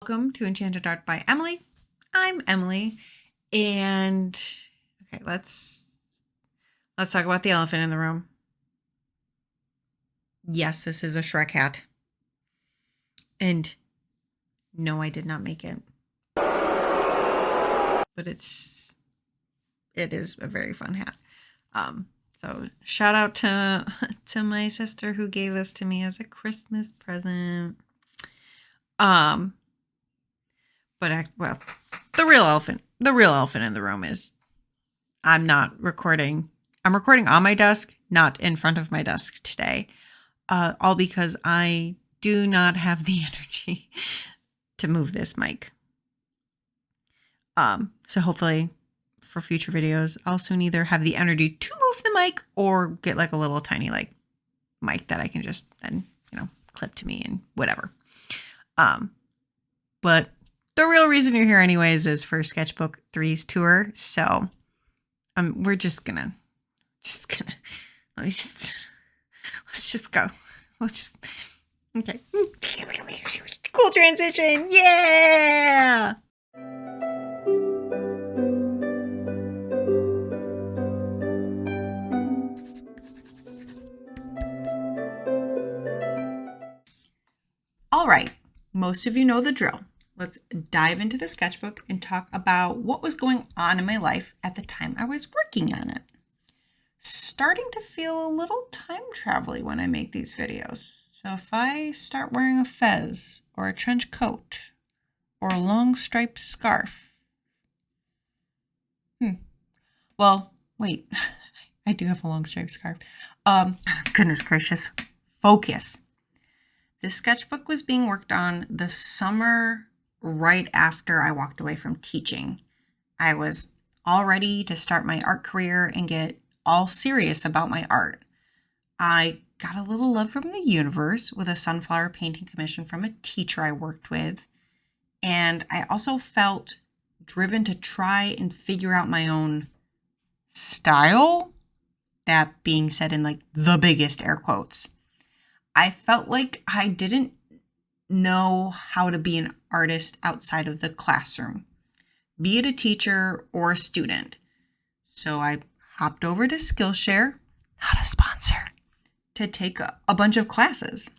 Welcome to Enchanted Art by Emily. I'm Emily, and okay, let's talk about the elephant in the room. Yes, this is a Shrek hat, and no, I did not make it, but it is a very fun hat. So shout out to my sister who gave this to me as a Christmas present. But the real elephant in the room is I'm not recording. I'm recording on my desk, not in front of my desk today. All because I do not have the energy to move this mic. So hopefully for future videos, I'll soon either have the energy to move the mic or get like a little tiny like mic that I can just then, clip to me and whatever. But the real reason you're here anyways is for Sketchbook 3's tour. So we're just gonna let's just go. Okay. Cool transition. Yeah. All right. Most of you know the drill. Let's dive into the sketchbook and talk about what was going on in my life at the time I was working on it. Starting to feel a little time travel-y when I make these videos. So if I start wearing a fez or a trench coat or a long striped scarf. Well, wait, I do have a long striped scarf. Goodness gracious, focus. This sketchbook was being worked on the summer right after I walked away from teaching. I was all ready to start my art career and get all serious about my art. I got a little love from the universe with a sunflower painting commission from a teacher I worked with. And I also felt driven to try and figure out my own style. That being said in like the biggest air quotes. I felt like I didn't know how to be an artist outside of the classroom, be it a teacher or a student. So I hopped over to Skillshare, not a sponsor, to take a bunch of classes,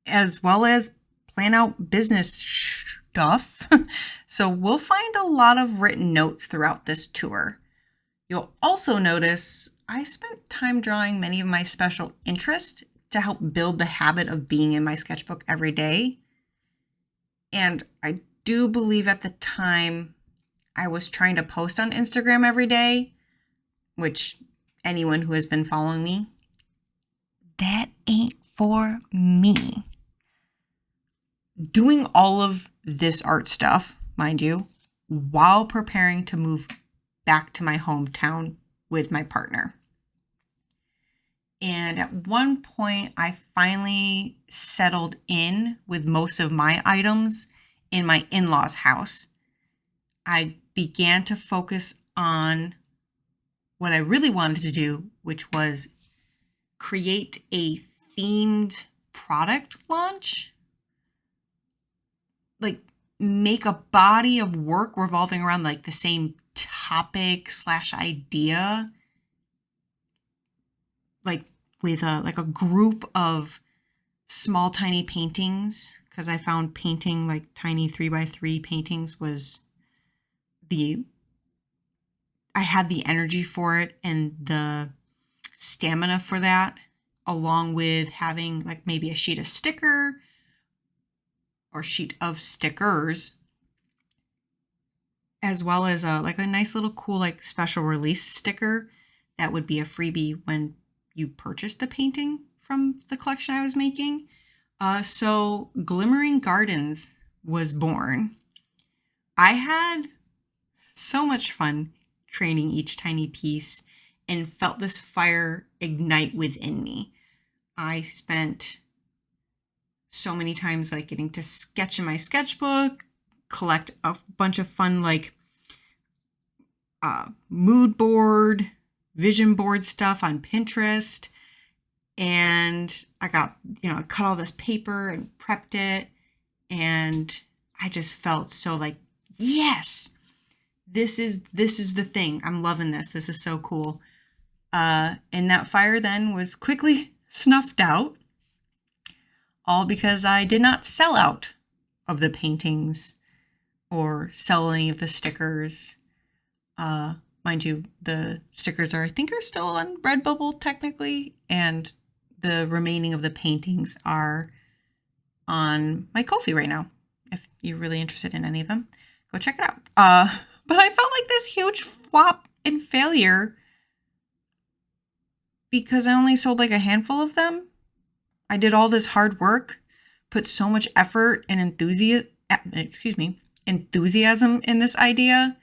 as well as plan out business stuff. So we'll find a lot of written notes throughout this tour. You'll also notice I spent time drawing many of my special interests to help build the habit of being in my sketchbook every day. And I do believe at the time I was trying to post on Instagram every day, which anyone who has been following me, that ain't for me. Doing all of this art stuff, mind you, while preparing to move back to my hometown with my partner. And at one point, I finally settled in with most of my items in my in-laws' house. I began to focus on what I really wanted to do, which was create a themed product launch. Like make a body of work revolving around like the same topic / idea. Like with a group of small, tiny paintings, because I found painting like tiny 3x3 paintings was I had the energy for it and the stamina for that, along with having like maybe a sheet of sticker or sheet of stickers, as well as a nice little cool like special release sticker that would be a freebie when you purchased the painting from the collection I was making. So Glimmering Gardens was born. I had so much fun creating each tiny piece and felt this fire ignite within me. I spent so many times like getting to sketch in my sketchbook, collect a bunch of fun like mood board, vision board stuff on Pinterest. And I got, I cut all this paper and prepped it. And I just felt so like, yes, this is the thing. I'm loving this. This is so cool. And that fire then was quickly snuffed out, all because I did not sell out of the paintings or sell any of the stickers. Mind you, the stickers I think are still on Redbubble technically, and the remaining of the paintings are on my Ko-fi right now. If you're really interested in any of them, go check it out. But I felt like this huge flop and failure because I only sold like a handful of them. I did all this hard work, put so much effort and enthusiasm in this idea.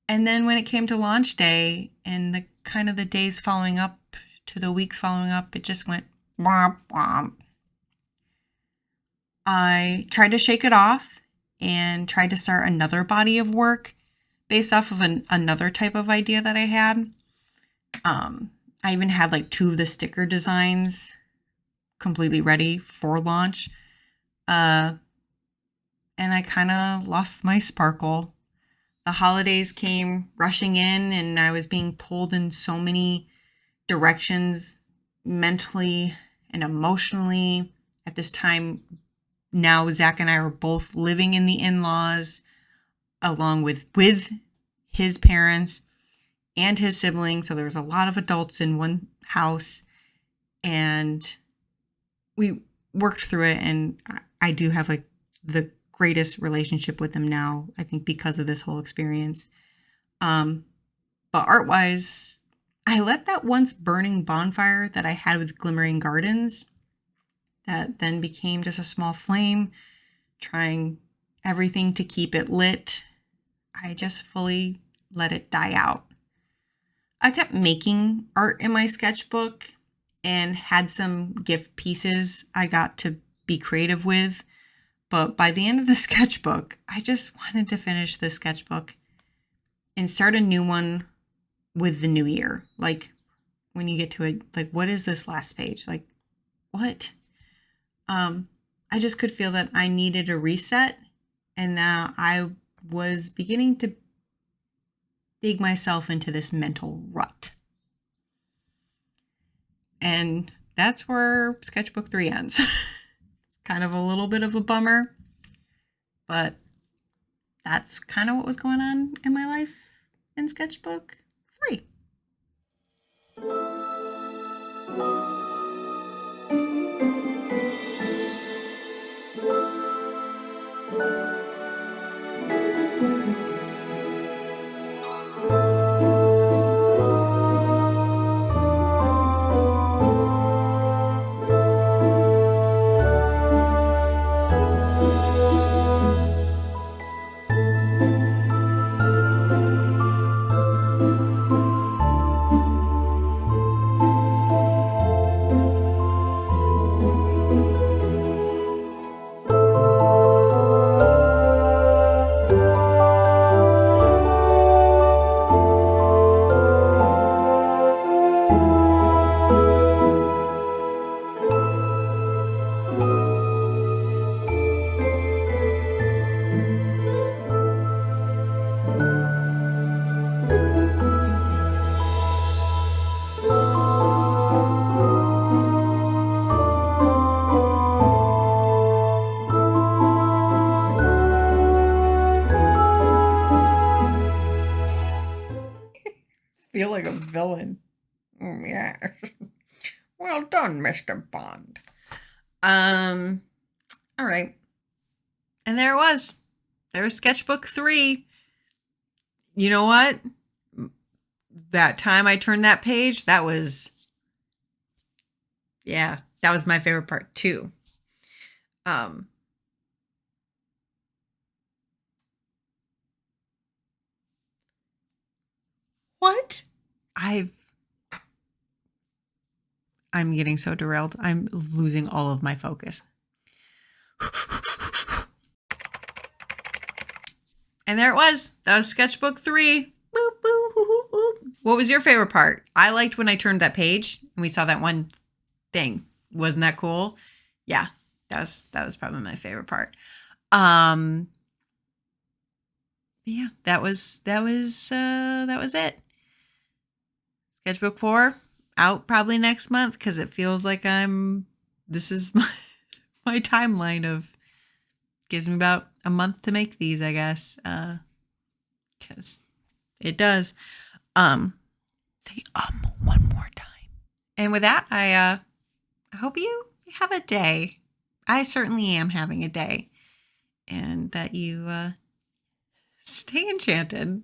And then when it came to launch day and the kind of the days following up to the weeks following up, it just went womp womp. I tried to shake it off and tried to start another body of work based off of another type of idea that I had. I even had like 2 of the sticker designs completely ready for launch. And I kind of lost my sparkle. The holidays came rushing in and I was being pulled in so many directions mentally and emotionally. At this time, now Zach and I are both living in the in-laws along with his parents and his siblings. So there was a lot of adults in one house and we worked through it. And I do have like the greatest relationship with them now, I think, because of this whole experience. But art-wise, I let that once burning bonfire that I had with Glimmering Gardens, that then became just a small flame, trying everything to keep it lit, I just fully let it die out. I kept making art in my sketchbook and had some gift pieces I got to be creative with. But by the end of the sketchbook, I just wanted to finish the sketchbook and start a new one with the new year. Like when you get to it, like, what is this last page? Like, what? I just could feel that I needed a reset and that I was beginning to dig myself into this mental rut. And that's where sketchbook 3 ends. Kind of a little bit of a bummer, but that's kind of what was going on in my life in sketchbook 3. Feel like a villain. Yeah. Well done, Mr. Bond. All right. And there it was. There was sketchbook 3. You know what? That time I turned that page, that was my favorite part too. What? I'm getting so derailed. I'm losing all of my focus. And there it was. That was sketchbook 3. Boop, boop, boop, boop. What was your favorite part? I liked when I turned that page and we saw that one thing. Wasn't that cool? Yeah, that was probably my favorite part. Yeah, that was it. Sketchbook 4 out probably next month because it feels like this is my timeline of gives me about a month to make these, I guess. Because it does. Say one more time. And with that, I hope you have a day. I certainly am having a day. And that you stay enchanted.